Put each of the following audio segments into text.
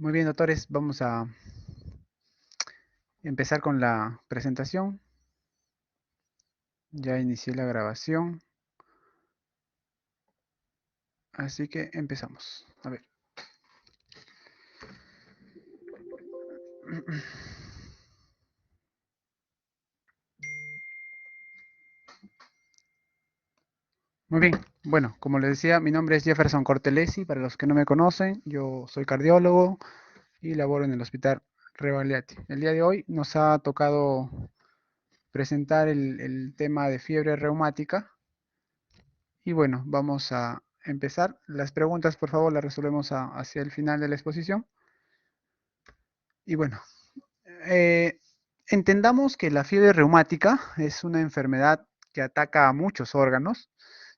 Muy bien, doctores, vamos a empezar con la presentación. Ya inicié la grabación, así que empezamos. A ver. Muy bien, bueno, como les decía, mi nombre es Jefferson Cortelesi. Para los que no me conocen, yo soy cardiólogo y laboro en el Hospital Rebagliati. El día de hoy nos ha tocado presentar el tema de fiebre reumática. Y bueno, vamos a empezar. Las preguntas, por favor, las resolvemos hacia el final de la exposición. Y bueno, Eh, entendamos que la fiebre reumática es una enfermedad que ataca a muchos órganos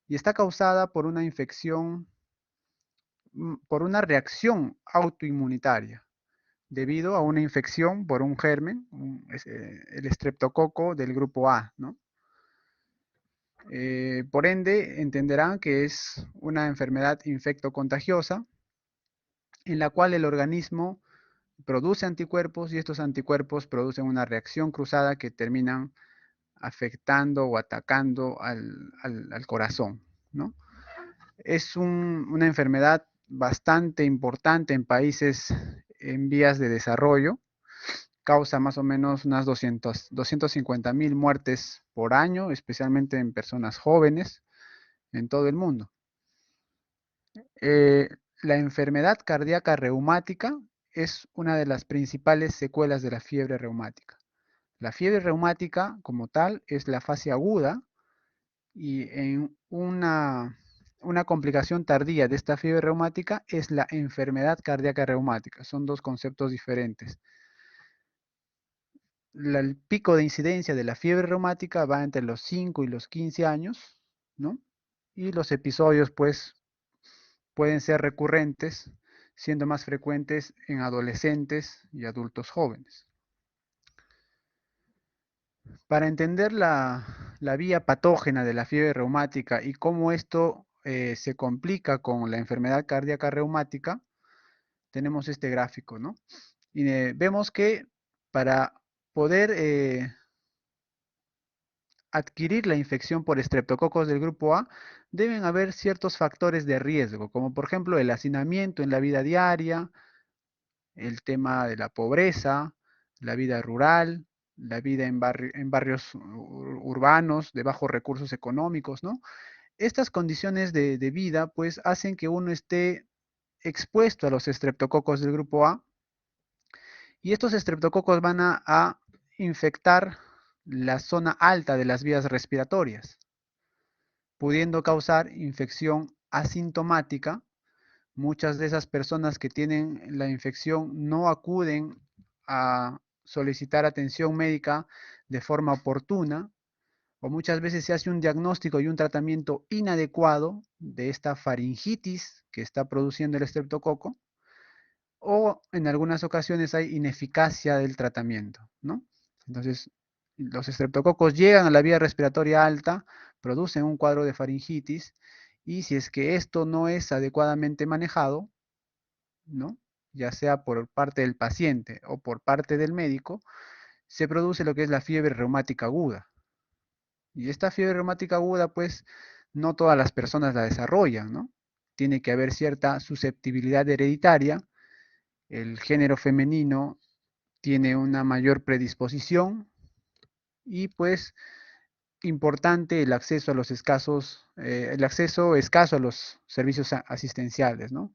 y está causada por una infección, por una reacción autoinmunitaria, debido a una infección por un germen, el estreptococo del grupo A, ¿no? Por ende, entenderán que es una enfermedad infectocontagiosa en la cual el organismo produce anticuerpos y estos anticuerpos producen una reacción cruzada que terminan afectando o atacando al corazón, ¿no? Es una enfermedad bastante importante en países en vías de desarrollo, causa más o menos unas 250.000 muertes por año, especialmente en personas jóvenes en todo el mundo. Eh, la enfermedad cardíaca reumática es una de las principales secuelas de la fiebre reumática. La fiebre reumática como tal es la fase aguda y en una complicación tardía de esta fiebre reumática es la enfermedad cardíaca reumática. Son dos conceptos diferentes. El pico de incidencia de la fiebre reumática va entre los 5 y los 15 años, ¿no? Y los episodios, pues, pueden ser recurrentes, siendo más frecuentes en adolescentes y adultos jóvenes. Para entender la vía patógena de la fiebre reumática y cómo esto se complica con la enfermedad cardíaca reumática, tenemos este gráfico, ¿no? Y vemos que para poder adquirir la infección por estreptococos del grupo A, deben haber ciertos factores de riesgo, como por ejemplo el hacinamiento en la vida diaria, el tema de la pobreza, la vida rural, la vida en barrios urbanos de bajos recursos económicos, ¿no? Estas condiciones de vida pues hacen que uno esté expuesto a los estreptococos del grupo A y estos estreptococos van a infectar la zona alta de las vías respiratorias, pudiendo causar infección asintomática. Muchas de esas personas que tienen la infección no acuden a solicitar atención médica de forma oportuna, o muchas veces se hace un diagnóstico y un tratamiento inadecuado de esta faringitis que está produciendo el estreptococo, o en algunas ocasiones hay ineficacia del tratamiento, ¿no? Entonces, los estreptococos llegan a la vía respiratoria alta, producen un cuadro de faringitis, y si es que esto no es adecuadamente manejado, ¿no? Ya sea por parte del paciente o por parte del médico, se produce lo que es la fiebre reumática aguda. Y esta fiebre reumática aguda, pues, no todas las personas la desarrollan, ¿no? Tiene que haber cierta susceptibilidad hereditaria. El género femenino tiene una mayor predisposición y, pues, importante el acceso a los el acceso escaso a los servicios asistenciales, ¿no?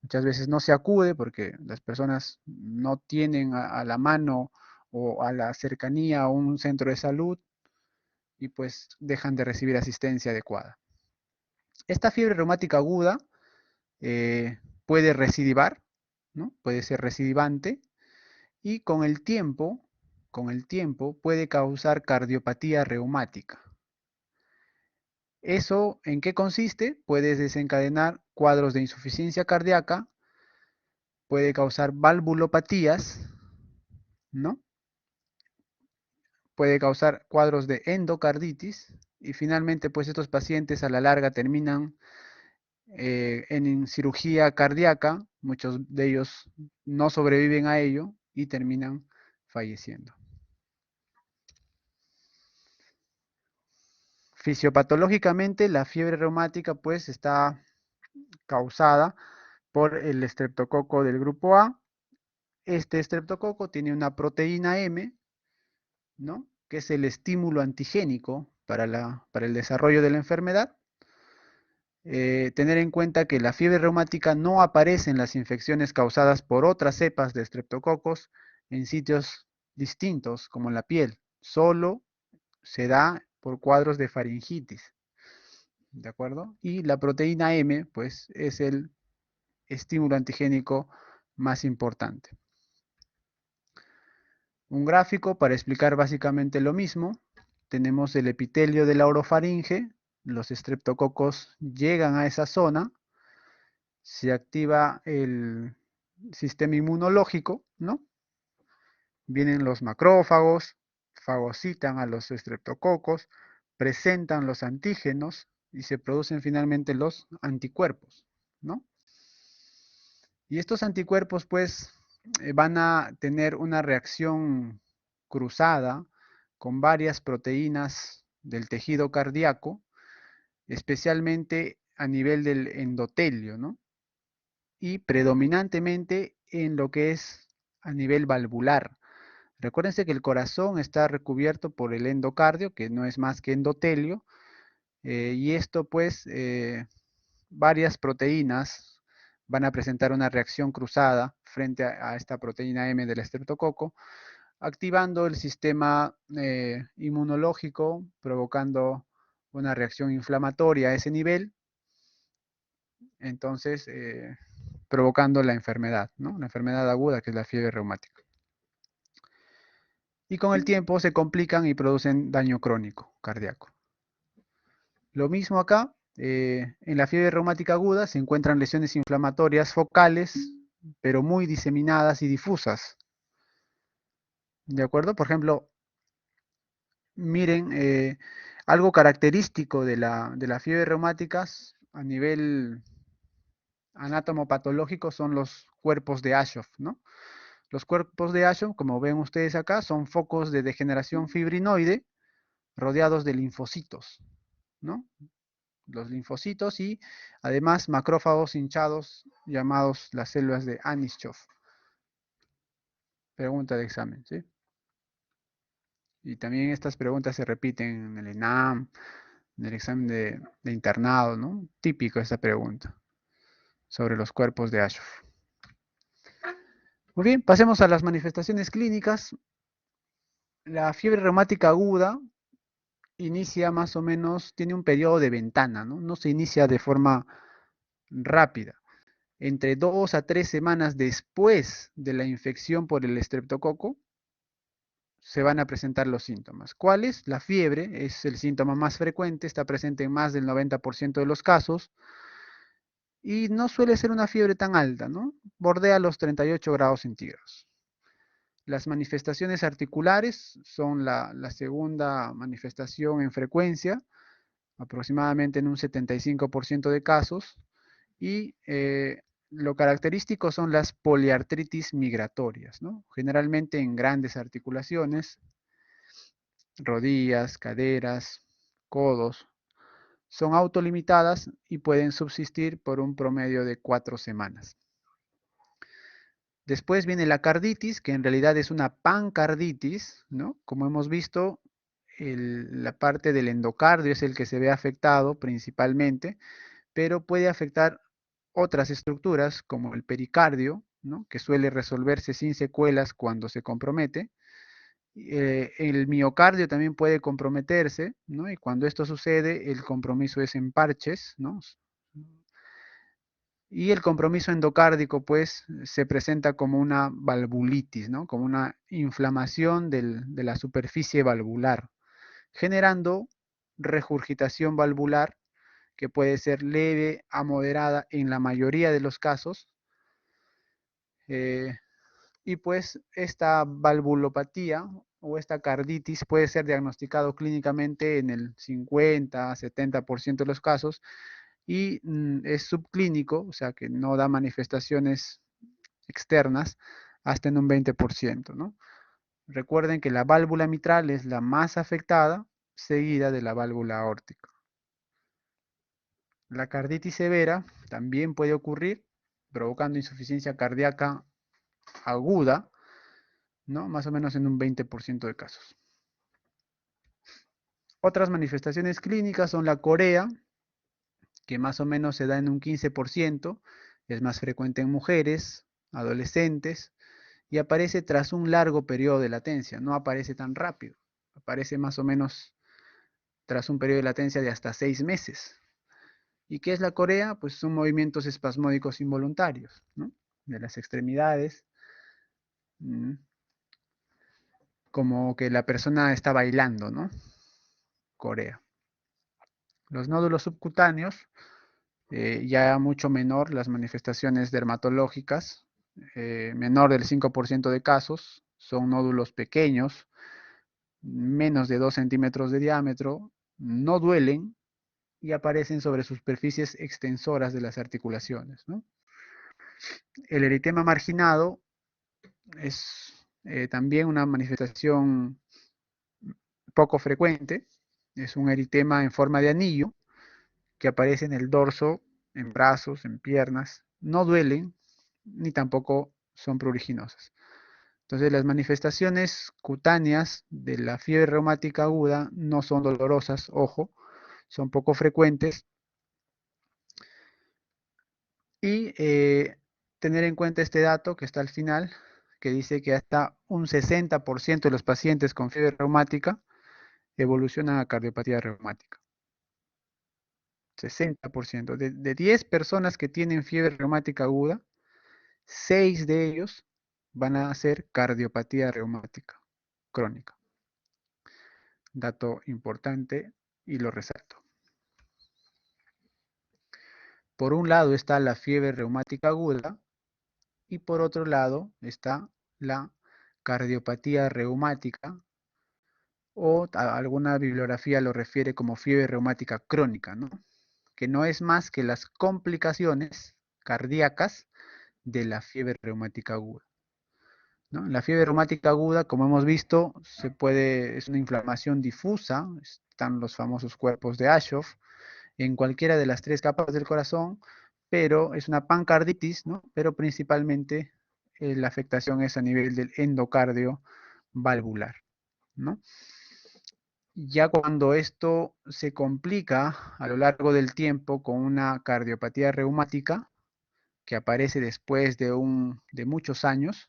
Muchas veces no se acude porque las personas no tienen a la mano o a la cercanía un centro de salud y pues dejan de recibir asistencia adecuada. Esta fiebre reumática aguda puede recidivar, ¿no? Puede ser recidivante y con el tiempo puede causar cardiopatía reumática. ¿Eso en qué consiste? Puede desencadenar cuadros de insuficiencia cardíaca, puede causar valvulopatías, ¿no? Puede causar cuadros de endocarditis y finalmente pues estos pacientes a la larga terminan En cirugía cardíaca, muchos de ellos no sobreviven a ello y terminan falleciendo. Fisiopatológicamente, la fiebre reumática pues está causada por el estreptococo del grupo A. Este estreptococo tiene una proteína M, ¿no? Que es el estímulo antigénico para el desarrollo de la enfermedad. Tener en cuenta que la fiebre reumática no aparece en las infecciones causadas por otras cepas de estreptococos en sitios distintos, como en la piel. Solo se da por cuadros de faringitis, ¿de acuerdo? Y la proteína M, pues, es el estímulo antigénico más importante. Un gráfico para explicar básicamente lo mismo. Tenemos el epitelio de la orofaringe, los estreptococos llegan a esa zona, se activa el sistema inmunológico, ¿no? Vienen los macrófagos, fagocitan a los estreptococos, presentan los antígenos y se producen finalmente los anticuerpos, ¿no? Y estos anticuerpos, pues, van a tener una reacción cruzada con varias proteínas del tejido cardíaco, especialmente a nivel del endotelio, ¿no? Y predominantemente en lo que es a nivel valvular. Recuérdense que el corazón está recubierto por el endocardio, que no es más que endotelio, y esto pues varias proteínas van a presentar una reacción cruzada frente a esta proteína M del estreptococo, activando el sistema inmunológico, provocando una reacción inflamatoria a ese nivel, entonces provocando la enfermedad, ¿no? La enfermedad aguda que es la fiebre reumática. Y con el tiempo se complican y producen daño crónico cardíaco. Lo mismo acá, en la fiebre reumática aguda se encuentran lesiones inflamatorias focales, pero muy diseminadas y difusas. ¿De acuerdo? Por ejemplo, miren, algo característico de la fiebre reumática a nivel anatomopatológico son los cuerpos de Aschoff, ¿no? Los cuerpos de Aschoff, como ven ustedes acá, son focos de degeneración fibrinoide rodeados de linfocitos, ¿no? Los linfocitos y además macrófagos hinchados llamados las células de Anischoff. Pregunta de examen, ¿sí? Y también estas preguntas se repiten en el ENAM, en el examen de internado, ¿no? Típico esta pregunta sobre los cuerpos de Aschoff. Muy bien, pasemos a las manifestaciones clínicas. La fiebre reumática aguda inicia más o menos, tiene un periodo de ventana, ¿no? No se inicia de forma rápida. Entre 2 a 3 semanas después de la infección por el estreptococo, se van a presentar los síntomas. ¿Cuáles? La fiebre es el síntoma más frecuente, está presente en más del 90% de los casos y no suele ser una fiebre tan alta, ¿no? Bordea los 38 grados centígrados. Las manifestaciones articulares son la segunda manifestación en frecuencia, aproximadamente en un 75% de casos, y lo característico son las poliartritis migratorias, ¿no? Generalmente en grandes articulaciones, rodillas, caderas, codos, son autolimitadas y pueden subsistir por un promedio de 4 semanas. Después viene la carditis, que en realidad es una pancarditis, ¿no? Como hemos visto, la parte del endocardio es el que se ve afectado principalmente, pero puede afectar otras estructuras como el pericardio, ¿no? Que suele resolverse sin secuelas cuando se compromete. El miocardio también puede comprometerse, ¿no? Y cuando esto sucede, el compromiso es en parches, ¿no? Y el compromiso endocárdico, pues, se presenta como una valvulitis, ¿no? Como una inflamación de la superficie valvular, generando regurgitación valvular que puede ser leve a moderada en la mayoría de los casos. Eh, y pues esta valvulopatía o esta carditis puede ser diagnosticado clínicamente en el 50-70% de los casos y es subclínico, o sea que no da manifestaciones externas hasta en un 20%, ¿no? Recuerden que la válvula mitral es la más afectada, seguida de la válvula aórtica. La carditis severa también puede ocurrir provocando insuficiencia cardíaca aguda, ¿no? Más o menos en un 20% de casos. Otras manifestaciones clínicas son la corea, que más o menos se da en un 15%, es más frecuente en mujeres, adolescentes, y aparece tras un largo periodo de latencia, no aparece tan rápido, aparece más o menos tras un periodo de latencia de hasta 6 meses. ¿Y qué es la corea? Pues son movimientos espasmódicos involuntarios, ¿no? De las extremidades, como que la persona está bailando, ¿no? Corea. Los nódulos subcutáneos, ya mucho menor las manifestaciones dermatológicas, menor del 5% de casos, son nódulos pequeños, menos de 2 centímetros de diámetro, no duelen y aparecen sobre superficies extensoras de las articulaciones, ¿no? El eritema marginado es también una manifestación poco frecuente, es un eritema en forma de anillo que aparece en el dorso, en brazos, en piernas, no duelen ni tampoco son pruriginosas. Entonces las manifestaciones cutáneas de la fiebre reumática aguda no son dolorosas, ojo, son poco frecuentes y tener en cuenta este dato que está al final, que dice que hasta un 60% de los pacientes con fiebre reumática evolucionan a cardiopatía reumática. 60%. De 10 personas que tienen fiebre reumática aguda, 6 de ellos van a hacer cardiopatía reumática crónica. Dato importante y lo resalto. Por un lado está la fiebre reumática aguda y por otro lado está la cardiopatía reumática o alguna bibliografía lo refiere como fiebre reumática crónica, ¿no? Que no es más que las complicaciones cardíacas de la fiebre reumática aguda, ¿no? La fiebre reumática aguda, como hemos visto, es una inflamación difusa, están los famosos cuerpos de Aschoff, en cualquiera de las 3 capas del corazón, pero es una pancarditis, ¿no? Pero principalmente la afectación es a nivel del endocardio valvular, ¿no? Ya cuando esto se complica a lo largo del tiempo con una cardiopatía reumática que aparece después de muchos años,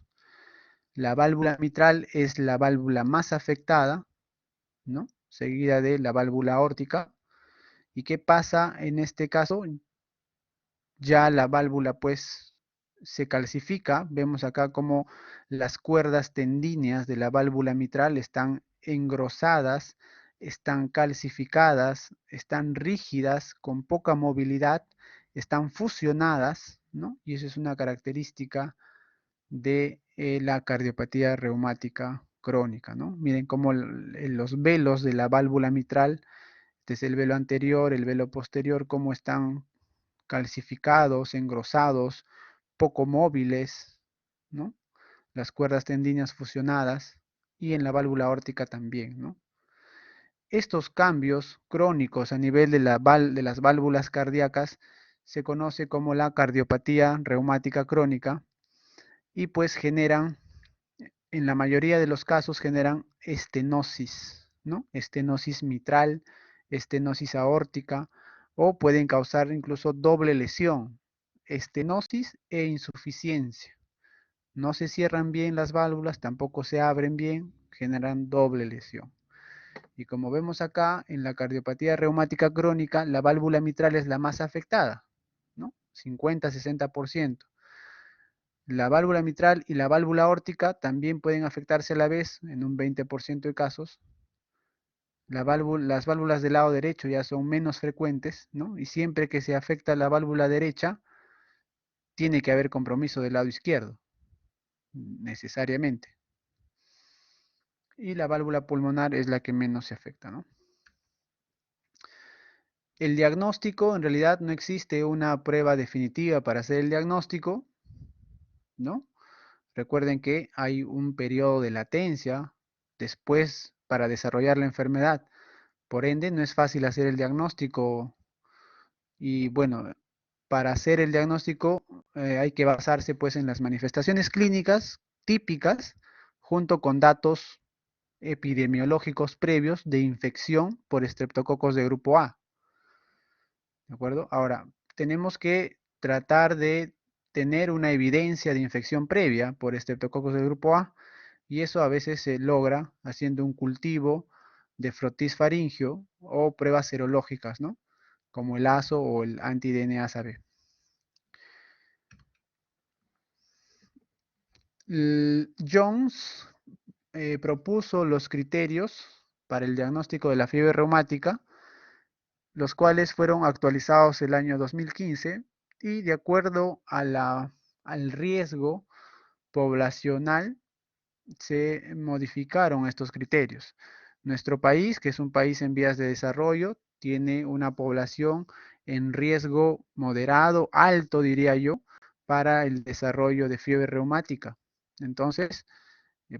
la válvula mitral es la válvula más afectada, ¿no? Seguida de la válvula aórtica. ¿Y qué pasa en este caso? Ya la válvula pues se calcifica. Vemos acá como las cuerdas tendíneas de la válvula mitral están engrosadas, están calcificadas, están rígidas, con poca movilidad, están fusionadas, ¿no? Y eso es una característica de la cardiopatía reumática crónica, ¿no? Miren cómo los velos de la válvula mitral, desde el velo anterior, el velo posterior, cómo están calcificados, engrosados, poco móviles, ¿no? Las cuerdas tendíneas fusionadas y en la válvula aórtica también, ¿no? Estos cambios crónicos a nivel de las válvulas cardíacas se conoce como la cardiopatía reumática crónica y pues generan, en la mayoría de los casos, generan estenosis, ¿no? Estenosis mitral, estenosis aórtica o pueden causar incluso doble lesión, estenosis e insuficiencia. No se cierran bien las válvulas, tampoco se abren bien, generan doble lesión. Y como vemos acá, en la cardiopatía reumática crónica, la válvula mitral es la más afectada, ¿no? 50-60%. La válvula mitral y la válvula aórtica también pueden afectarse a la vez en un 20% de casos. Las válvulas del lado derecho ya son menos frecuentes, ¿no? Y siempre que se afecta la válvula derecha, tiene que haber compromiso del lado izquierdo, necesariamente. Y la válvula pulmonar es la que menos se afecta, ¿no? El diagnóstico, en realidad no existe una prueba definitiva para hacer el diagnóstico, ¿no? Recuerden que hay un periodo de latencia después para desarrollar la enfermedad. Por ende, no es fácil hacer el diagnóstico y bueno, para hacer el diagnóstico hay que basarse pues en las manifestaciones clínicas típicas junto con datos epidemiológicos previos de infección por estreptococos de grupo A. ¿De acuerdo? Ahora, tenemos que tratar de tener una evidencia de infección previa por estreptococos del grupo A y eso a veces se logra haciendo un cultivo de frotis faríngeo o pruebas serológicas, ¿no? Como el ASO o el anti-DNase-B. Jones propuso los criterios para el diagnóstico de la fiebre reumática, los cuales fueron actualizados el año 2015 y de acuerdo al riesgo poblacional se modificaron estos criterios. Nuestro país, que es un país en vías de desarrollo, tiene una población en riesgo moderado, alto diría yo, para el desarrollo de fiebre reumática. Entonces,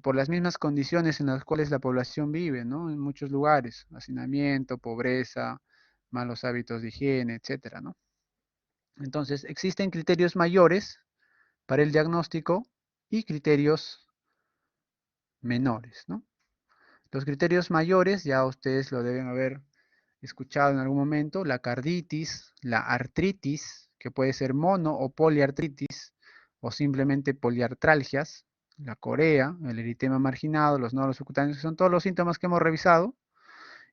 por las mismas condiciones en las cuales la población vive, ¿no? En muchos lugares, hacinamiento, pobreza, malos hábitos de higiene, etcétera, ¿no? Entonces, existen criterios mayores para el diagnóstico y criterios menores, ¿no? Los criterios mayores, ya ustedes lo deben haber escuchado en algún momento, la carditis, la artritis, que puede ser mono o poliartritis, o simplemente poliartralgias, la corea, el eritema marginado, los nódulos subcutáneos, que son todos los síntomas que hemos revisado.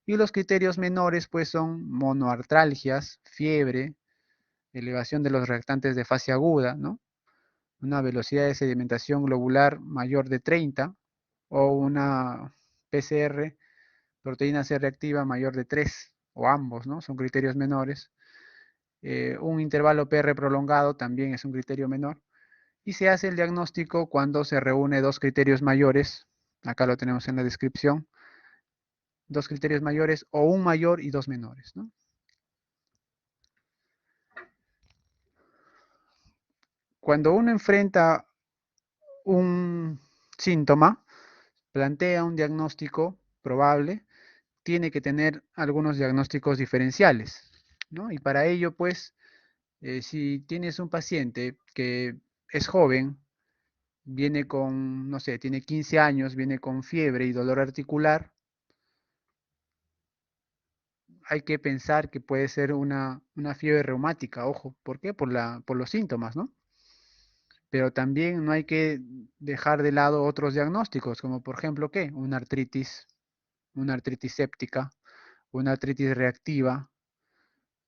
Y los criterios menores, pues, son monoartralgias, fiebre, elevación de los reactantes de fase aguda, ¿no? Una velocidad de sedimentación globular mayor de 30 o una PCR, proteína C reactiva mayor de 3 o ambos, ¿no? Son criterios menores. Un intervalo PR prolongado también es un criterio menor. Y se hace el diagnóstico cuando se reúne dos criterios mayores, acá lo tenemos en la descripción, dos criterios mayores o un mayor y dos menores, ¿no? Cuando uno enfrenta un síntoma, plantea un diagnóstico probable, tiene que tener algunos diagnósticos diferenciales, ¿no? Y para ello, pues, si tienes un paciente que es joven, viene con, no sé, tiene 15 años, viene con fiebre y dolor articular, hay que pensar que puede ser una fiebre reumática, ojo, ¿por qué? Por los síntomas, ¿no? Pero también no hay que dejar de lado otros diagnósticos, como por ejemplo, ¿qué? Una artritis séptica, una artritis reactiva,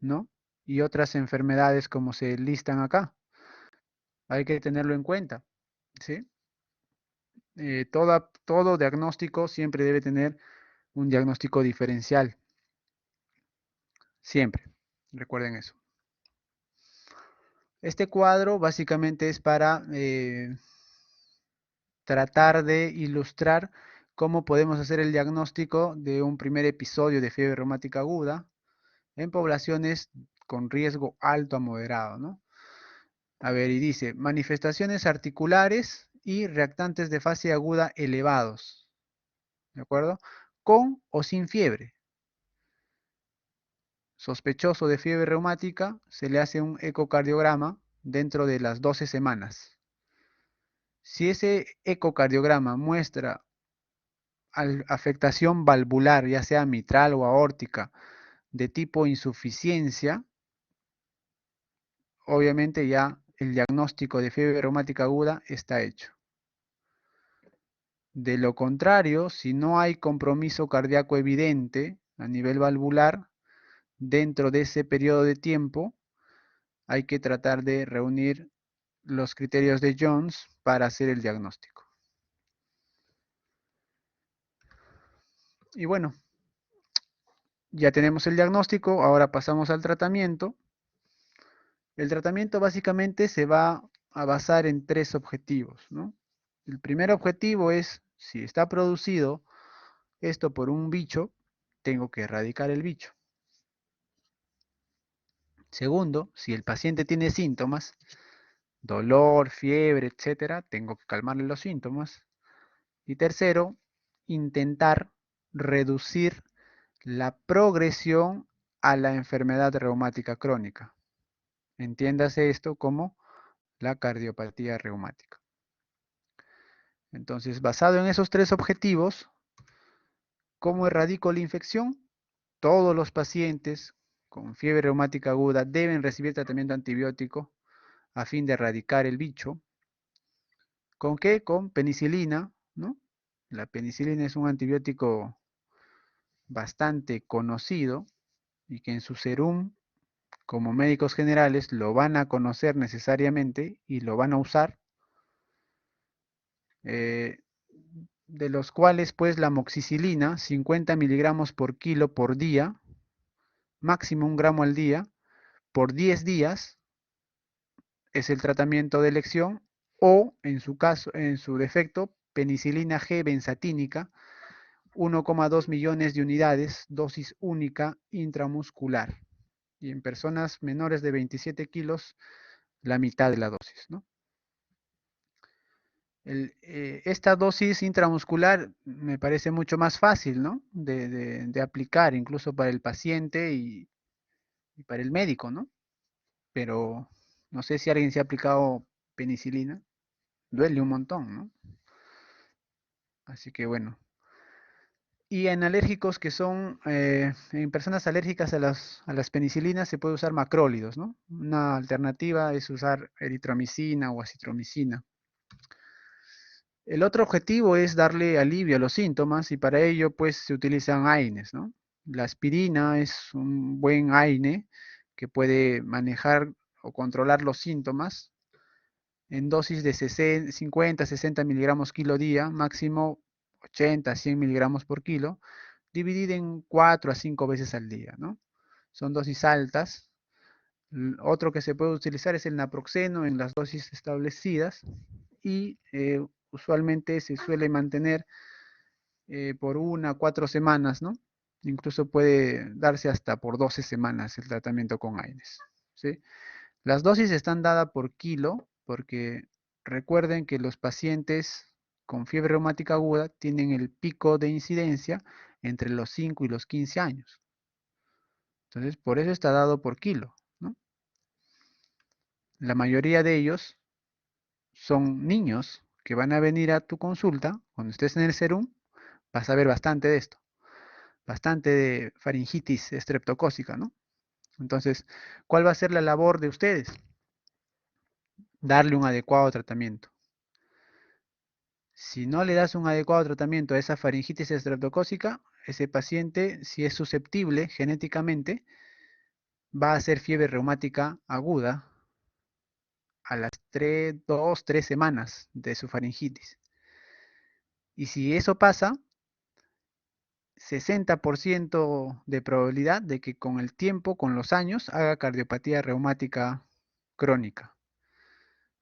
¿no? Y otras enfermedades como se listan acá. Hay que tenerlo en cuenta, ¿sí? Todo diagnóstico siempre debe tener un diagnóstico diferencial, siempre. Recuerden eso. Este cuadro básicamente es para tratar de ilustrar cómo podemos hacer el diagnóstico de un primer episodio de fiebre reumática aguda en poblaciones con riesgo alto a moderado, ¿no? A ver, y dice, manifestaciones articulares y reactantes de fase aguda elevados, ¿de acuerdo? Con o sin fiebre. Sospechoso de fiebre reumática, se le hace un ecocardiograma dentro de las 12 semanas. Si ese ecocardiograma muestra afectación valvular, ya sea mitral o aórtica, de tipo insuficiencia, obviamente ya el diagnóstico de fiebre reumática aguda está hecho. De lo contrario, si no hay compromiso cardíaco evidente a nivel valvular, dentro de ese periodo de tiempo, hay que tratar de reunir los criterios de Jones para hacer el diagnóstico. Y bueno, ya tenemos el diagnóstico, ahora pasamos al tratamiento. El tratamiento básicamente se va a basar en tres objetivos, ¿no? El primer objetivo es, si está producido esto por un bicho, tengo que erradicar el bicho. Segundo, si el paciente tiene síntomas, dolor, fiebre, etcétera, tengo que calmarle los síntomas. Y tercero, intentar reducir la progresión a la enfermedad reumática crónica. Entiéndase esto como la cardiopatía reumática. Entonces, basado en esos tres objetivos, ¿cómo erradico la infección? Todos los pacientes con fiebre reumática aguda deben recibir tratamiento antibiótico a fin de erradicar el bicho. ¿Con qué? Con penicilina, ¿no? La penicilina es un antibiótico bastante conocido y que en su serum, como médicos generales, lo van a conocer necesariamente y lo van a usar, eh, de los cuales pues la moxicilina, 50 miligramos por kilo por día, máximo 1 gramo al día, por 10 días, es el tratamiento de elección, o en su caso, en su defecto, penicilina G benzatínica, 1,2 millones de unidades, dosis única intramuscular. Y en personas menores de 27 kilos, la mitad de la dosis, ¿no? Esta dosis intramuscular me parece mucho más fácil, ¿no? De aplicar, incluso para el paciente y para el médico, ¿no? Pero no sé si alguien se ha aplicado penicilina, duele un montón, ¿no? Así que bueno. Y en alérgicos que son, en personas alérgicas a las penicilinas se puede usar macrólidos, ¿no? Una alternativa es usar eritromicina o acitromicina. El otro objetivo es darle alivio a los síntomas y para ello pues se utilizan AINES, ¿no? La aspirina es un buen AINE que puede manejar o controlar los síntomas en dosis de 50, 60 miligramos kilo día, máximo 80, 100 miligramos por kilo, dividida en 4 a 5 veces al día, ¿no? Son dosis altas. Otro que se puede utilizar es el naproxeno en las dosis establecidas y usualmente se suele mantener por 1 a 4 semanas, ¿no? Incluso puede darse hasta por 12 semanas el tratamiento con AINES, ¿sí? Las dosis están dadas por kilo porque recuerden que los pacientes con fiebre reumática aguda tienen el pico de incidencia entre los 5 y los 15 años. Entonces, por eso está dado por kilo, ¿no? La mayoría de ellos son niños que van a venir a tu consulta, cuando estés en el serum, vas a ver bastante de esto, bastante de faringitis estreptocócica, ¿no? Entonces, ¿cuál va a ser la labor de ustedes? Darle un adecuado tratamiento. Si no le das un adecuado tratamiento a esa faringitis estreptocócica, ese paciente, si es susceptible genéticamente, va a hacer fiebre reumática aguda a las 2, 3 semanas de su faringitis. Y si eso pasa, 60% de probabilidad de que con el tiempo, con los años, haga cardiopatía reumática crónica.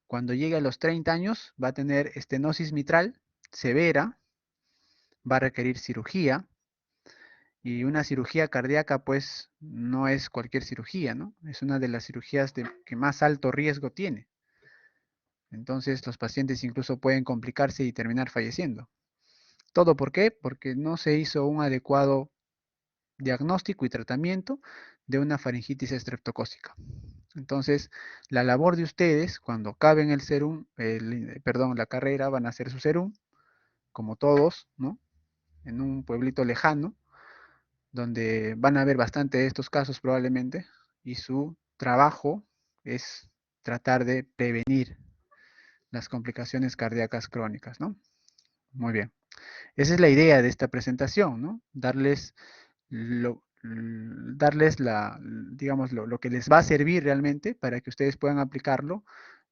Cuando llegue a los 30 años, va a tener estenosis mitral severa, va a requerir cirugía, y una cirugía cardíaca, pues, no es cualquier cirugía, ¿no? Es una de las cirugías que más alto riesgo tiene. Entonces, los pacientes incluso pueden complicarse y terminar falleciendo. ¿Todo por qué? Porque no se hizo un adecuado diagnóstico y tratamiento de una faringitis estreptocócica. Entonces, la labor de ustedes, cuando acaben el serum, perdón, la carrera, van a hacer su serum, como todos, ¿no? En un pueblito lejano, donde van a ver bastante de estos casos probablemente, y su trabajo es tratar de prevenir las complicaciones cardíacas crónicas, ¿no? Muy bien. Esa es la idea de esta presentación, ¿no? Darles digamos, lo que les va a servir realmente para que ustedes puedan aplicarlo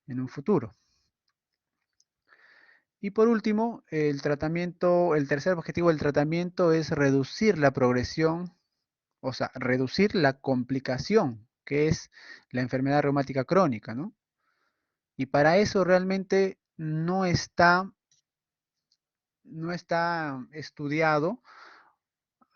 en un futuro. Y por último, el tercer objetivo del tratamiento es reducir la progresión, o sea, reducir la complicación, que es la enfermedad reumática crónica, ¿no? Y para eso realmente no está estudiado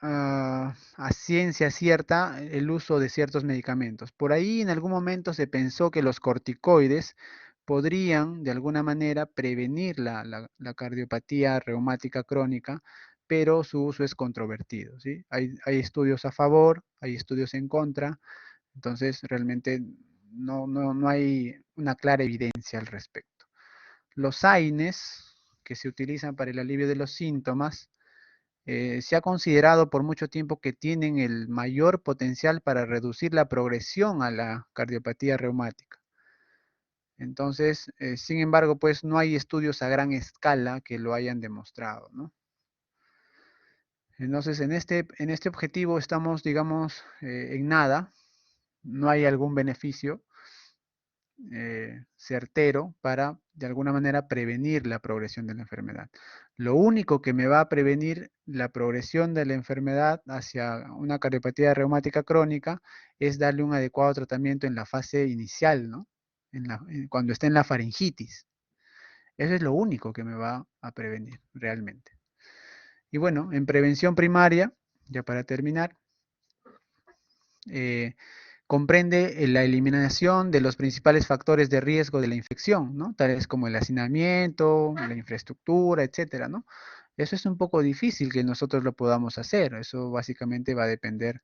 a ciencia cierta el uso de ciertos medicamentos. Por ahí en algún momento se pensó que los corticoides podrían de alguna manera prevenir la cardiopatía reumática crónica, pero su uso es controvertido, ¿sí? Hay estudios a favor, hay estudios en contra, entonces realmente no hay una clara evidencia al respecto. Los AINES que se utilizan para el alivio de los síntomas se ha considerado por mucho tiempo que tienen el mayor potencial para reducir la progresión a la cardiopatía reumática. Entonces, sin embargo, pues no hay estudios a gran escala que lo hayan demostrado, ¿no? Entonces, en este objetivo estamos, digamos, en nada, no hay algún beneficio certero para, de alguna manera, prevenir la progresión de la enfermedad. Lo único que me va a prevenir la progresión de la enfermedad hacia una cardiopatía reumática crónica es darle un adecuado tratamiento en la fase inicial, ¿no? Cuando está en la faringitis. Eso es lo único que me va a prevenir realmente. Y bueno, en prevención primaria, ya para terminar, eh, comprende la eliminación de los principales factores de riesgo de la infección, ¿no? Tales como el hacinamiento, la infraestructura, etcétera, ¿no? Eso es un poco difícil que nosotros lo podamos hacer. Eso básicamente va a depender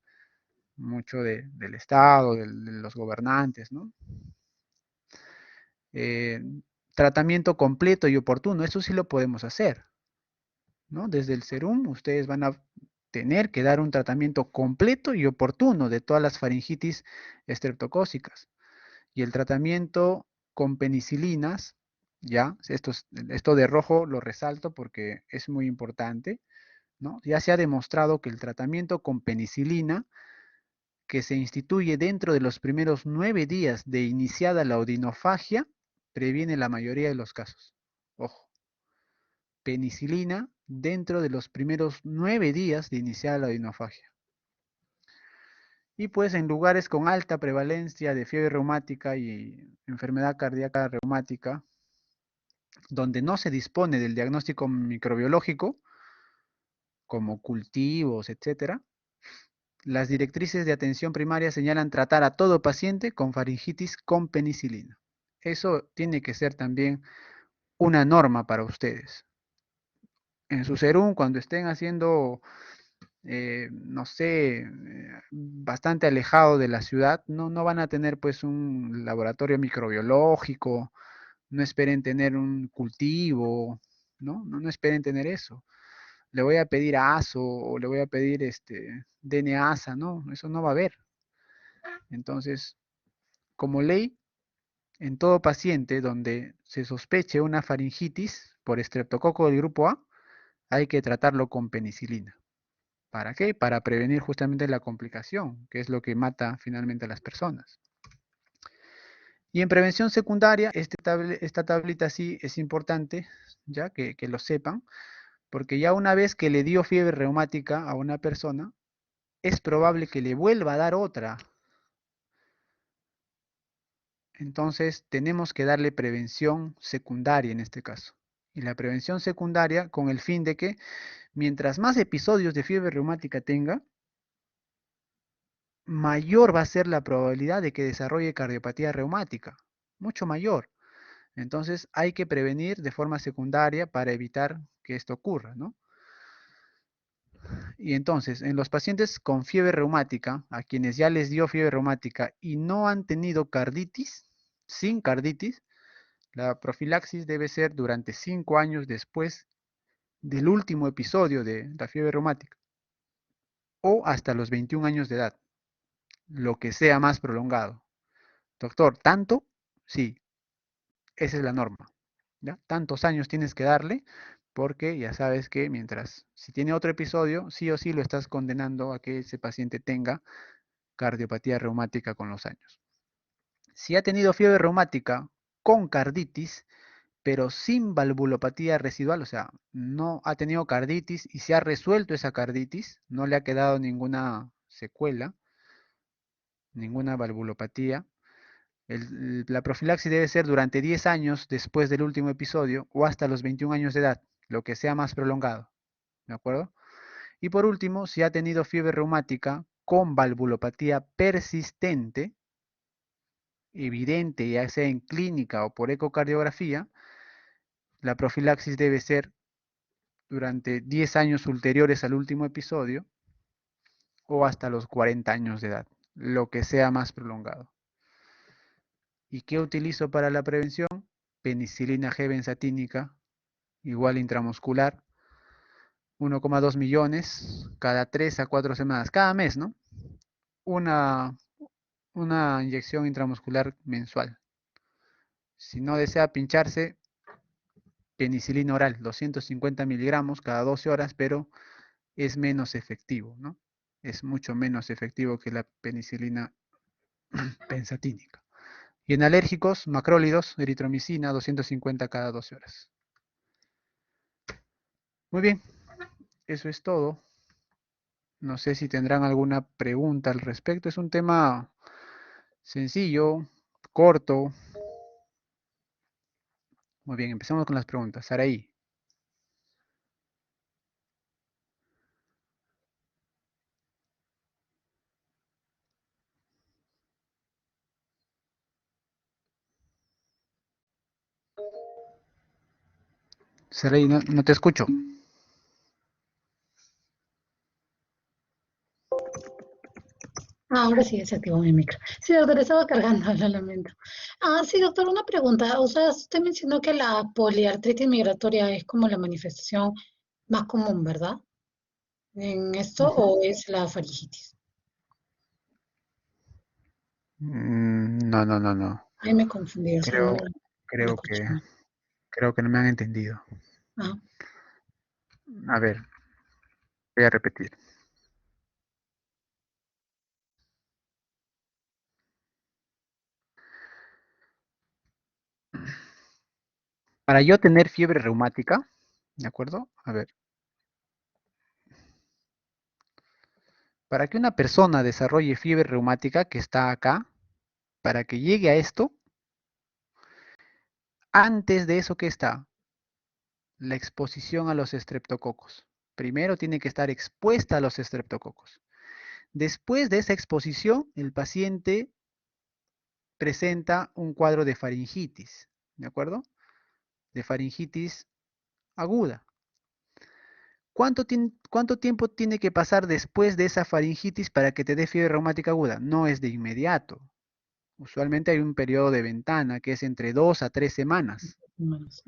mucho del Estado, de los gobernantes, ¿no? Eh, Tratamiento completo y oportuno, eso sí lo podemos hacer, ¿no? Desde el SERUM ustedes van a tener que dar un tratamiento completo y oportuno de todas las faringitis estreptocócicas. Y el tratamiento con penicilinas, ya, esto de rojo lo resalto porque es muy importante, ¿no? Ya se ha demostrado que el tratamiento con penicilina, que se instituye dentro de los primeros 9 días de iniciada la odinofagia, previene la mayoría de los casos. Ojo, penicilina dentro de los primeros 9 días de iniciada la odinofagia. Y pues en lugares con alta prevalencia de fiebre reumática y enfermedad cardíaca reumática, donde no se dispone del diagnóstico microbiológico, como cultivos, etcétera, las directrices de atención primaria señalan tratar a todo paciente con faringitis con penicilina. Eso tiene que ser también una norma para ustedes. En su serum, cuando estén haciendo, no sé, bastante alejado de la ciudad, no van a tener pues un laboratorio microbiológico, no esperen tener un cultivo, no esperen tener eso. Le voy a pedir ASO o le voy a pedir DNASA, no, eso no va a haber. Entonces, como ley, en todo paciente donde se sospeche una faringitis por estreptococo del grupo A, hay que tratarlo con penicilina. ¿Para qué? Para prevenir justamente la complicación, que es lo que mata finalmente a las personas. Y en prevención secundaria, esta tablita sí es importante, ya que lo sepan, porque ya una vez que le dio fiebre reumática a una persona, es probable que le vuelva a dar otra. Entonces tenemos que darle prevención secundaria en este caso. Y la prevención secundaria con el fin de que mientras más episodios de fiebre reumática tenga, mayor va a ser la probabilidad de que desarrolle cardiopatía reumática. Mucho mayor. Entonces hay que prevenir de forma secundaria para evitar que esto ocurra, ¿no? Y entonces, en los pacientes con fiebre reumática, a quienes ya les dio fiebre reumática y no han tenido carditis, sin carditis, la profilaxis debe ser durante 5 años después del último episodio de la fiebre reumática o hasta los 21 años de edad, lo que sea más prolongado. Doctor, ¿tanto? Sí, esa es la norma. ¿Ya? Tantos años tienes que darle porque ya sabes que mientras, si tiene otro episodio, sí o sí lo estás condenando a que ese paciente tenga cardiopatía reumática con los años. Si ha tenido fiebre reumática con carditis, pero sin valvulopatía residual, o sea, no ha tenido carditis y se ha resuelto esa carditis, no le ha quedado ninguna secuela, ninguna valvulopatía. La profilaxis debe ser durante 10 años después del último episodio o hasta los 21 años de edad, lo que sea más prolongado. ¿De acuerdo? Y por último, si ha tenido fiebre reumática con valvulopatía persistente, evidente ya sea en clínica o por ecocardiografía, la profilaxis debe ser durante 10 años ulteriores al último episodio o hasta los 40 años de edad, lo que sea más prolongado. ¿Y qué utilizo para la prevención? Penicilina G benzatínica, igual intramuscular, 1,2 millones cada 3 a 4 semanas, cada mes, ¿no? Una, una inyección intramuscular mensual. Si no desea pincharse, penicilina oral, 250 miligramos cada 12 horas, pero es menos efectivo, ¿no? Es mucho menos efectivo que la penicilina benzatínica. Y en alérgicos, macrólidos, eritromicina, 250 cada 12 horas. Muy bien, eso es todo. No sé si tendrán alguna pregunta al respecto. Es un tema sencillo, corto. Muy bien, empezamos con las preguntas. Saraí. Saraí, no te escucho. Ahora sí, se activó mi micro. Sí, doctor, estaba cargando, lo lamento. Sí, doctor, una pregunta. O sea, usted mencionó que la poliartritis migratoria es como la manifestación más común, ¿verdad? ¿En esto Ujú. o es la faringitis? No. Ahí me confundí, o sea, no Creo, lo creo escuché que, mal. creo que no me han entendido. Ah, A ver, voy a repetir. Para yo tener fiebre reumática, ¿de acuerdo? A ver, para que una persona desarrolle fiebre reumática que está acá, para que llegue a esto, antes de eso que está, la exposición a los estreptococos. Primero tiene que estar expuesta a los estreptococos. Después de esa exposición, el paciente presenta un cuadro de faringitis, ¿de acuerdo? De faringitis aguda. ¿Cuánto tiempo tiene que pasar después de esa faringitis para que te dé fiebre reumática aguda? No es de inmediato. Usualmente hay un periodo de ventana que es entre 2 a 3 semanas, menos.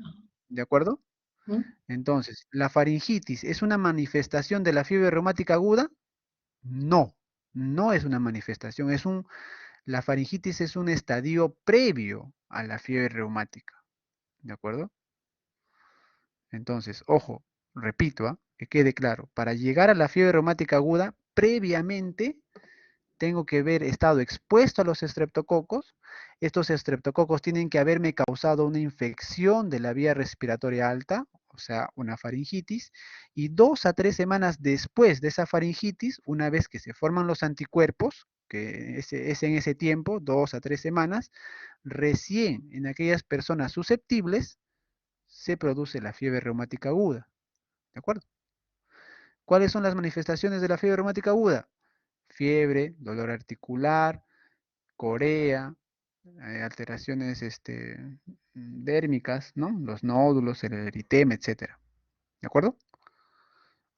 ¿de acuerdo? ¿Mm? Entonces, ¿la faringitis es una manifestación de la fiebre reumática aguda? No, no es una manifestación, la faringitis es un estadio previo a la fiebre reumática, ¿de acuerdo? Entonces, ojo, repito, que quede claro, para llegar a la fiebre reumática aguda, previamente tengo que haber estado expuesto a los estreptococos. Estos estreptococos tienen que haberme causado una infección de la vía respiratoria alta, o sea, una faringitis, y 2 a 3 semanas después de esa faringitis, una vez que se forman los anticuerpos, que es en ese tiempo, 2 a 3 semanas, recién en aquellas personas susceptibles se produce la fiebre reumática aguda. ¿De acuerdo? ¿Cuáles son las manifestaciones de la fiebre reumática aguda? Fiebre, dolor articular, corea, alteraciones dérmicas, ¿no? Los nódulos, el eritema, etcétera. ¿De acuerdo?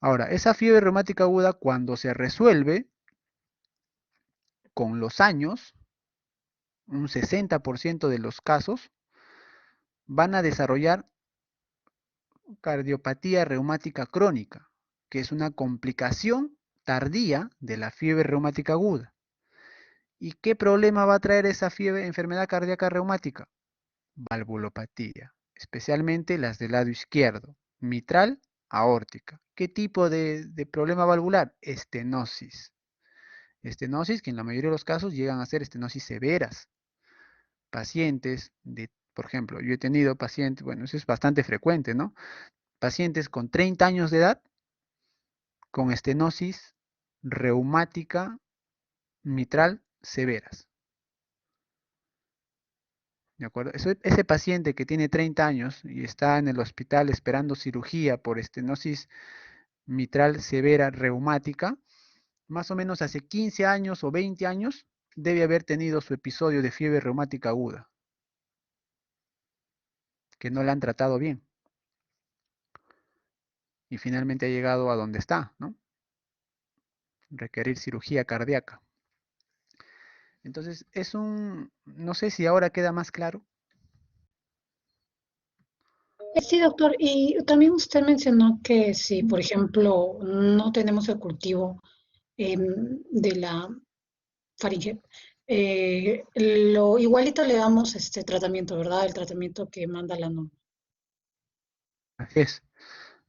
Ahora, esa fiebre reumática aguda, cuando se resuelve con los años, un 60% de los casos van a desarrollar cardiopatía reumática crónica, que es una complicación tardía de la fiebre reumática aguda. ¿Y qué problema va a traer esa fiebre, enfermedad cardíaca reumática? Valvulopatía, especialmente las del lado izquierdo, mitral, aórtica. ¿Qué tipo de problema valvular? Estenosis. Estenosis que en la mayoría de los casos llegan a ser estenosis severas. Pacientes por ejemplo, yo he tenido pacientes, bueno, eso es bastante frecuente, ¿no? Pacientes con 30 años de edad con estenosis reumática mitral severas. ¿De acuerdo? Ese paciente que tiene 30 años y está en el hospital esperando cirugía por estenosis mitral severa reumática, más o menos hace 15 años o 20 años, debe haber tenido su episodio de fiebre reumática aguda, que no la han tratado bien y finalmente ha llegado a donde está, ¿no? Requerir cirugía cardíaca. Entonces, no sé si ahora queda más claro. Sí, doctor, y también usted mencionó que si, por ejemplo, no tenemos el cultivo de la faringe, lo igualito le damos este tratamiento, ¿verdad? El tratamiento que manda la norma. Así es,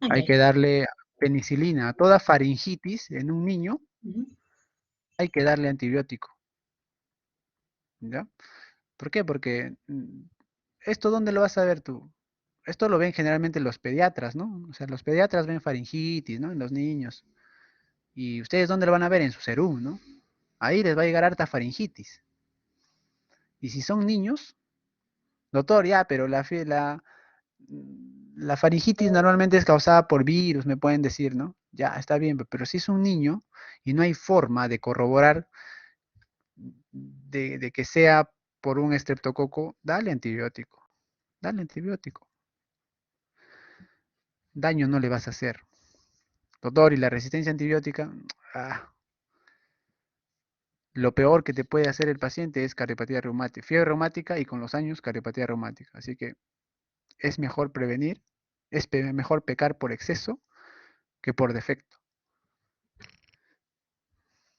Ah, ya, hay ya. que darle penicilina a toda faringitis en un niño, Ujú. hay que darle antibiótico, ¿ya? ¿Por qué? Porque esto ¿dónde lo vas a ver tú? Esto lo ven generalmente los pediatras, ¿no? O sea, los pediatras ven faringitis, ¿no? En los niños. ¿Y ustedes dónde lo van a ver? En su serum, ¿no? Ahí les va a llegar harta faringitis. Y si son niños, doctor, ya, pero la faringitis normalmente es causada por virus, me pueden decir, ¿no? Ya, está bien, pero si es un niño y no hay forma de corroborar de que sea por un estreptococo, dale antibiótico. Daño no le vas a hacer. Doctor, y la resistencia antibiótica, ah, lo peor que te puede hacer el paciente es cardiopatía reumática, fiebre reumática y con los años cardiopatía reumática. Así que es mejor prevenir, mejor pecar por exceso que por defecto.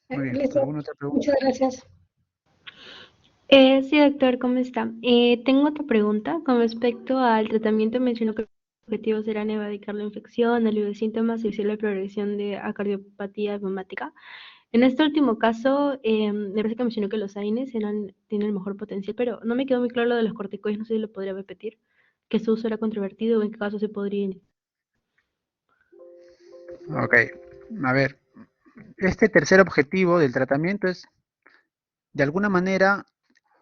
Muy bien, Listo. ¿alguna otra pregunta? Muchas gracias. Sí, doctor, ¿cómo está? Tengo otra pregunta con respecto al tratamiento. Mencionó que los objetivos eran erradicar la infección, aliviar síntomas y reducir la progresión de a cardiopatía reumática. En este último caso, me parece que mencionó que los AINES tienen el mejor potencial, pero no me quedó muy claro lo de los corticoides, no sé si lo podría repetir, que su uso era controvertido o en qué caso se podría. Ok, a ver, este tercer objetivo del tratamiento es, de alguna manera,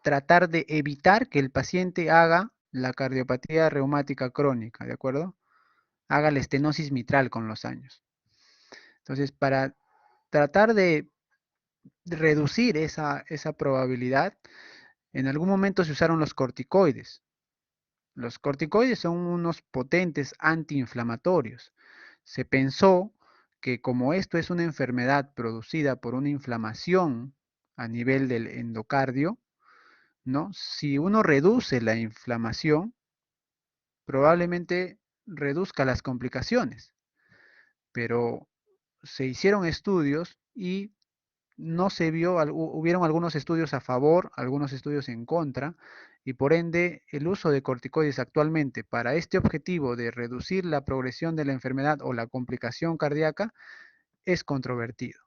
tratar de evitar que el paciente haga la cardiopatía reumática crónica, ¿de acuerdo? Haga la estenosis mitral con los años. Entonces, para tratar de reducir esa probabilidad, en algún momento se usaron los corticoides. Los corticoides son unos potentes antiinflamatorios. Se pensó que como esto es una enfermedad producida por una inflamación a nivel del endocardio, ¿no? Si uno reduce la inflamación, probablemente reduzca las complicaciones, pero se hicieron estudios y no se vio, hubieron algunos estudios a favor, algunos estudios en contra, y por ende el uso de corticoides actualmente para este objetivo de reducir la progresión de la enfermedad o la complicación cardíaca es controvertido.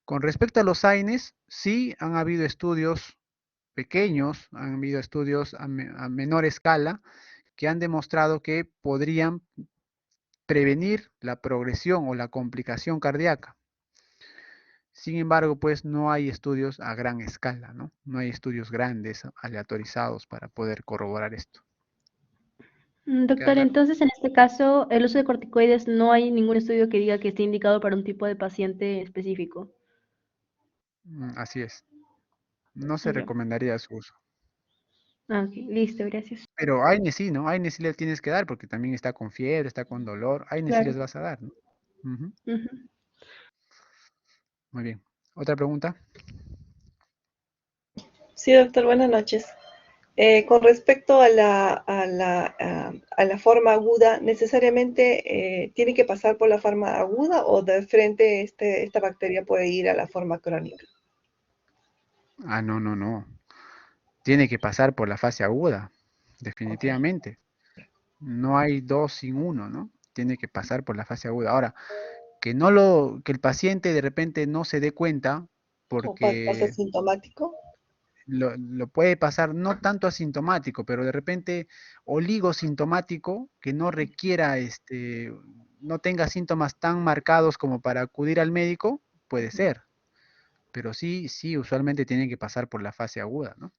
Con respecto a los AINES, sí han habido estudios pequeños, han habido estudios a menor escala que han demostrado que podrían prevenir la progresión o la complicación cardíaca. Sin embargo, pues no hay estudios a gran escala, ¿no? No hay estudios grandes, aleatorizados para poder corroborar esto. ¿Queda Doctor, claro? entonces en este caso, el uso de corticoides no hay ningún estudio que diga que esté indicado para un tipo de paciente específico. Así es. No Ah, se ya. recomendaría su uso. Ah, ok, listo, gracias. Pero a AINES sí, ¿no? A AINES sí le tienes que dar porque también está con fiebre, está con dolor. A AINES sí Claro. les vas a dar, ¿no? Ujú. Ujú. Muy bien. ¿Otra pregunta? Sí, doctor, buenas noches. Con respecto a la forma aguda, ¿necesariamente tiene que pasar por la forma aguda o de frente esta bacteria puede ir a la forma crónica? Ah, no, no, no. Tiene que pasar por la fase aguda, Ok. definitivamente. No hay dos sin uno, ¿no? Tiene que pasar por la fase aguda. Ahora, que el paciente de repente no se dé cuenta, ¿O pasa porque sintomático? lo puede pasar no tanto asintomático, pero de repente oligosintomático, que no requiera, no tenga síntomas tan marcados como para acudir al médico, puede Ujú. ser. Pero sí, sí, usualmente tienen que pasar por la fase aguda, ¿no?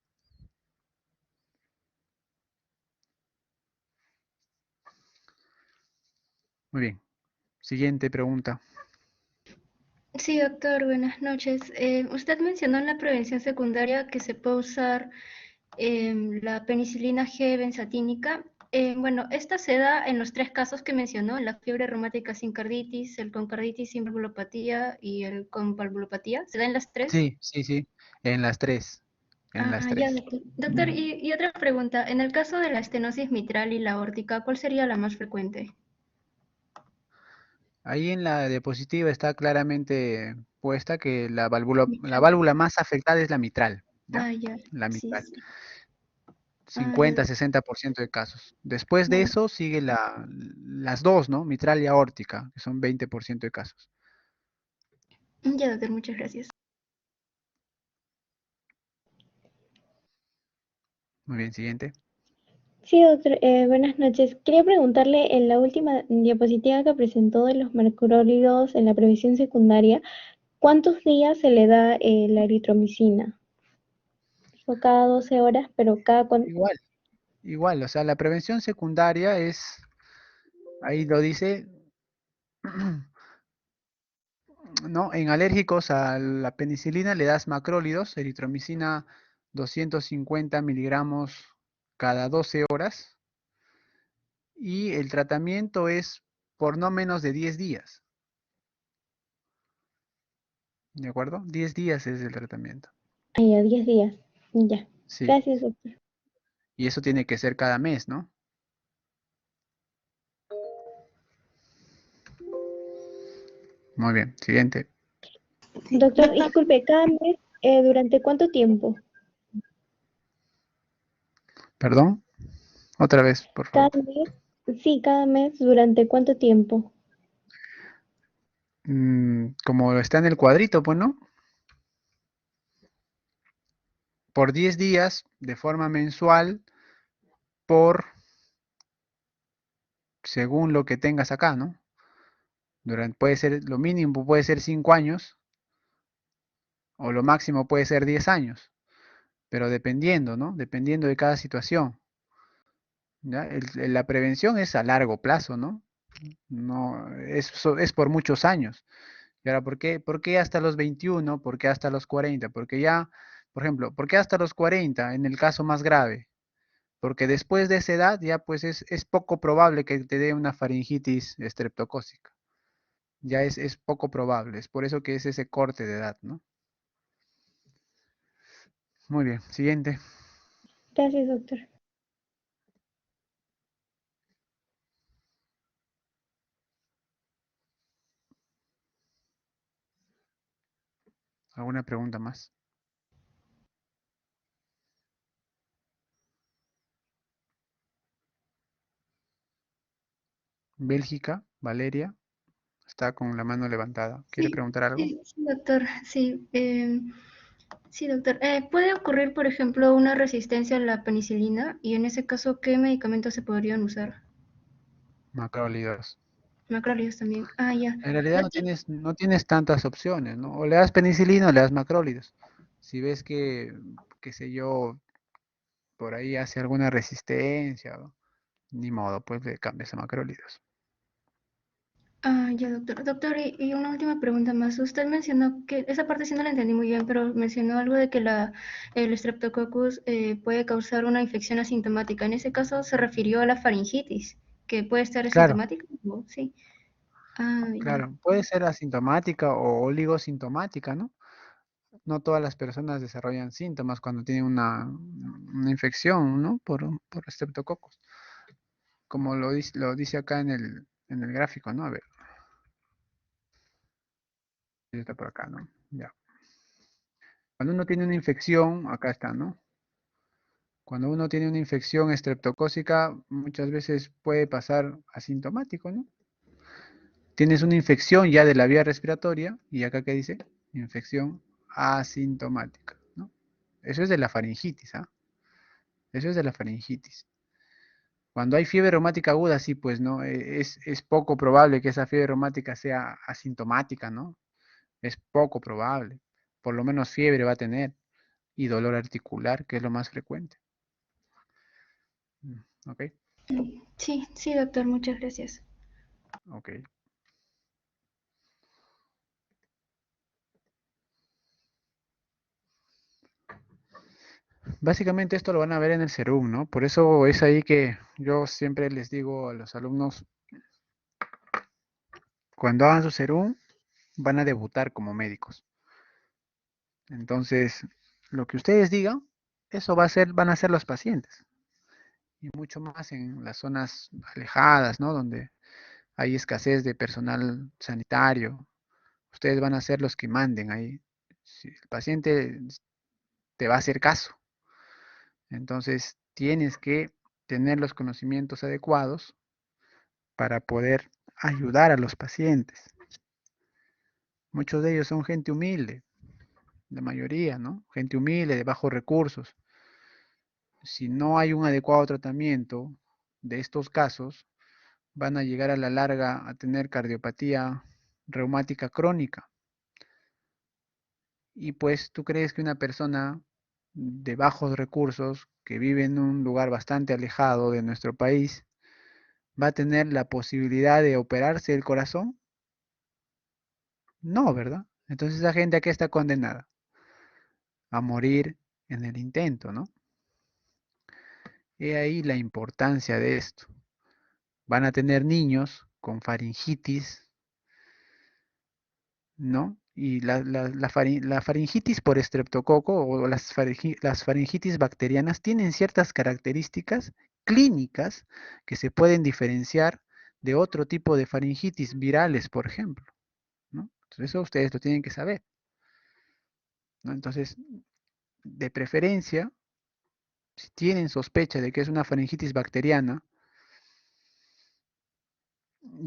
Muy bien. Siguiente pregunta. Sí, doctor, buenas noches. Usted mencionó en la prevención secundaria que se puede usar la penicilina G benzatínica. Bueno, esta se da en los tres casos que mencionó, la fiebre reumática sin carditis, el con carditis sin valvulopatía y el con valvulopatía. ¿Se da en las tres? Sí, sí, sí, en las tres. En las Ah, ya, tres. doctor. Doctor, y otra pregunta. En el caso de la estenosis mitral y la aórtica, ¿cuál sería la más frecuente? Ahí en la diapositiva está claramente puesta que la Mitral. válvula más afectada es la mitral, ¿ya? Ah, ya. La Sí, mitral. sí. Ah, ya, 50-60% de casos. Después de doctor. eso sigue las dos, ¿no? Mitral y aórtica, que son 20% de casos. Ya, doctor, muchas gracias. Muy bien, siguiente. Sí, doctor, buenas noches. Quería preguntarle en la última diapositiva que presentó de los macrólidos en la prevención secundaria, ¿cuántos días se le da la eritromicina? Dijo cada 12 horas, pero cada cuánto. Igual, igual, o sea, la prevención secundaria es, ahí lo dice, ¿no? En alérgicos a la penicilina le das macrólidos, eritromicina 250 miligramos cada 12 horas y el tratamiento es por no menos de 10 días, ¿de acuerdo? 10 días es el tratamiento, Ay, a 10 días. Ya. sí, Gracias, doctor. y eso tiene que ser cada mes, ¿no? Muy bien, siguiente. Doctor, disculpe, cada mes, ¿durante cuánto tiempo? Perdón, otra vez, por Cada favor. mes, sí, cada mes, ¿durante cuánto tiempo? Como está en el cuadrito, pues, ¿no? Por 10 días de forma mensual por según lo que tengas acá, ¿no? Puede ser, lo mínimo puede ser 5 años o lo máximo puede ser 10 años, pero dependiendo, ¿no? Dependiendo de cada situación. ¿Ya? La prevención es a largo plazo, ¿no? No, es por muchos años. Y ahora, ¿por qué hasta los 21? ¿Por qué hasta los 40? Porque ya, por ejemplo, ¿por qué hasta los 40 en el caso más grave? Porque después de esa edad ya pues es poco probable que te dé una faringitis estreptocócica. Ya es poco probable, es por eso que es ese corte de edad, ¿no? Muy bien, siguiente. Gracias, doctor. ¿Alguna pregunta más? Bélgica, Valeria, está con la mano levantada. ¿Quiere Sí, preguntar algo? sí, doctor, sí. Sí, doctor. ¿Puede ocurrir, por ejemplo, una resistencia a la penicilina? Y en ese caso, ¿qué medicamentos se podrían usar? Macrólidos. Macrólidos también. Ah, ya. En realidad Doctor, no tienes tantas opciones, ¿no? O le das penicilina o le das macrólidos. Si ves que, qué sé yo, por ahí hace alguna resistencia, ¿no? Ni modo, pues le cambias a macrólidos. ya, doctor. Doctor, y una última pregunta más. Usted mencionó que, esa parte sí no la entendí muy bien, pero mencionó algo de que el Streptococcus puede causar una infección asintomática. En ese caso se refirió a la faringitis, que puede estar Claro, asintomática, ¿no? Sí. Ah, ya. claro. Puede ser asintomática o oligosintomática, ¿no? No todas las personas desarrollan síntomas cuando tienen una infección, ¿no? Por estreptococos. Como lo dice acá en el gráfico, ¿no? A ver, está por acá, ¿no? Ya. Cuando uno tiene una infección, acá está, ¿no? Cuando uno tiene una infección estreptocócica, muchas veces puede pasar asintomático, ¿no? Tienes una infección ya de la vía respiratoria, y acá ¿qué dice? Infección asintomática, ¿no? Eso es de la faringitis, ¿ah? Eso es de la faringitis. Cuando hay fiebre reumática aguda, sí, pues, ¿no? Es poco probable que esa fiebre reumática sea asintomática, ¿no? Es poco probable. Por lo menos fiebre va a tener y dolor articular, que es lo más frecuente. ¿Ok? Sí, sí, doctor, muchas gracias. Ok. básicamente esto lo van a ver en el Serum, ¿no? Por eso es ahí que yo siempre les digo a los alumnos, cuando hagan su Serum, van a debutar como médicos. Entonces, lo que ustedes digan, eso van a ser los pacientes. Y mucho más en las zonas alejadas, ¿no? Donde hay escasez de personal sanitario. Ustedes van a ser los que manden ahí. Si el paciente te va a hacer caso. Entonces, tienes que tener los conocimientos adecuados para poder ayudar a los pacientes. Muchos de ellos son gente humilde, la mayoría, ¿no? Gente humilde, de bajos recursos. Si no hay un adecuado tratamiento de estos casos, van a llegar a la larga a tener cardiopatía reumática crónica. Y pues tú crees que una persona de bajos recursos que vive en un lugar bastante alejado de nuestro país va a tener la posibilidad de operarse el corazón? No, ¿verdad? Entonces esa gente aquí está condenada a morir en el intento, ¿no? He ahí la importancia de esto. Van a tener niños con faringitis, ¿no? Y la faringitis por estreptococo o las faringitis bacterianas tienen ciertas características clínicas que se pueden diferenciar de otro tipo de faringitis virales, por ejemplo, ¿no? Entonces eso ustedes lo tienen que saber, ¿no? Entonces, de preferencia, si tienen sospecha de que es una faringitis bacteriana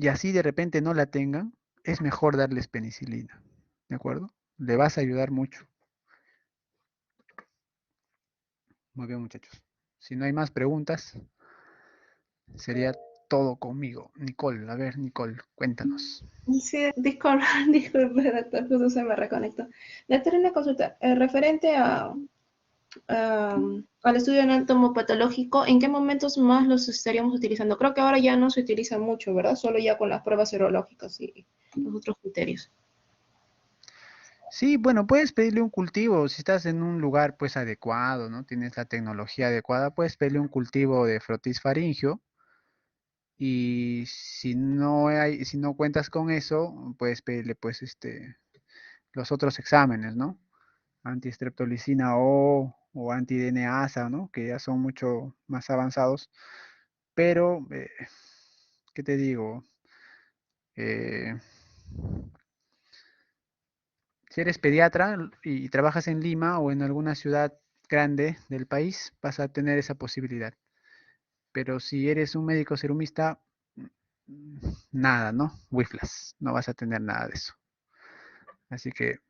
y así de repente no la tengan, es mejor darles penicilina, ¿de acuerdo? Le vas a ayudar mucho. Muy bien, muchachos. Si no hay más preguntas, sería todo conmigo. Nicole, a ver, Nicole, cuéntanos. Sí, disculpe, disculpe, doctor, justo se me reconectó. Doctor, una consulta. Referente al estudio anatomopatológico, ¿en qué momentos más los estaríamos utilizando? Creo que ahora ya no se utiliza mucho, ¿verdad? Solo ya con las pruebas serológicas y los otros criterios. Sí, bueno, puedes pedirle un cultivo, si estás en un lugar pues adecuado, ¿no? Tienes la tecnología adecuada, puedes pedirle un cultivo de frotis faringio y si no cuentas con eso, puedes pedirle pues los otros exámenes, ¿no? Antistreptolicina o anti-DNAsa, ¿no? Que ya son mucho más avanzados, pero, ¿qué te digo? Eh, si eres pediatra y trabajas en Lima o en alguna ciudad grande del país, vas a tener esa posibilidad. Pero si eres un médico serumista, nada, ¿no? Wiflas, no vas a tener nada de eso. Así que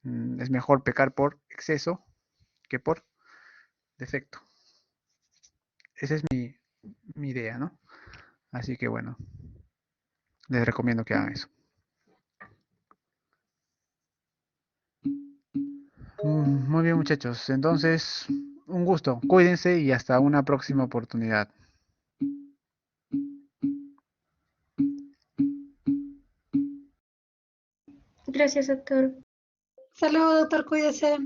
es mejor pecar por exceso que por defecto. Esa es mi idea, ¿no? Así que bueno, les recomiendo que hagan eso. Muy bien, muchachos. Entonces, un gusto. Cuídense y hasta una próxima oportunidad. Gracias, doctor. Saludos, doctor, cuídese.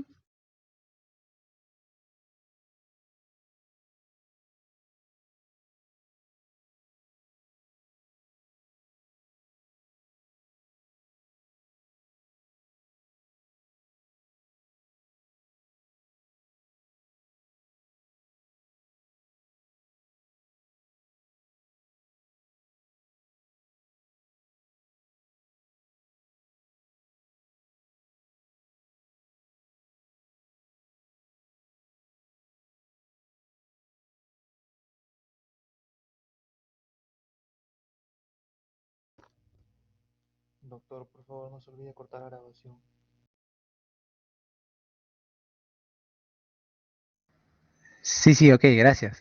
Doctor, por favor, no se olvide cortar la grabación. Sí, sí, ok, gracias.